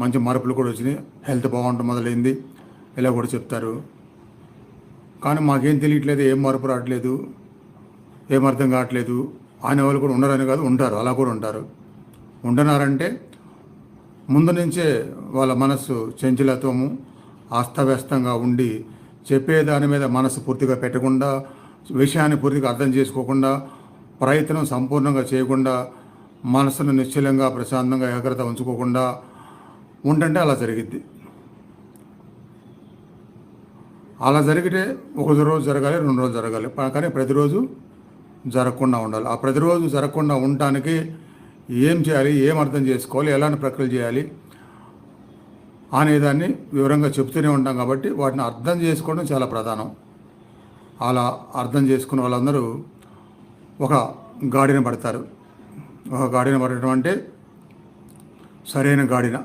మంచి మార్పులు కూడా వచ్చినాయి, హెల్త్ బాగుండటం మొదలైంది, ఇలా కూడా చెప్తారు. కానీ మాకేం తెలియట్లేదు, ఏం మార్పు రావట్లేదు, ఏం అర్థం కావట్లేదు అనేవాళ్ళు కూడా ఉండరని కాదు, ఉంటారు, అలా కూడా ఉంటారు. ఉంటున్నారంటే ముందు నుంచే వాళ్ళ మనస్సు చంచలత్వము అస్తవ్యస్తంగా ఉండి చెప్పే దాని మీద మనసు పూర్తిగా పెట్టకుండా, విషయాన్ని పూర్తిగా అర్థం చేసుకోకుండా, ప్రయత్నం సంపూర్ణంగా చేయకుండా, మనసును నిశ్చలంగా ప్రశాంతంగా ఏకాగ్రత ఉంచుకోకుండా ఉంటుంటే అలా జరిగిద్ది. అలా జరిగితే ఒక రోజు జరగాలి, 2 రోజులు జరగాలి, కానీ ప్రతిరోజు జరగకుండా ఉండాలి. ఆ ప్రతిరోజు జరగకుండా ఉండటానికి ఏం చేయాలి, ఏం అర్థం చేసుకోవాలి, ఎలాంటి ప్రక్రియలు చేయాలి అనేదాన్ని వివరంగా చెప్తూనే ఉంటాం. కాబట్టి వాటిని అర్థం చేసుకోవడం చాలా ప్రధానం. అలా అర్థం చేసుకున్న వాళ్ళందరూ ఒక గాడిన పడతారు. ఒక గాడిన పడటం అంటే సరైన గాడిన.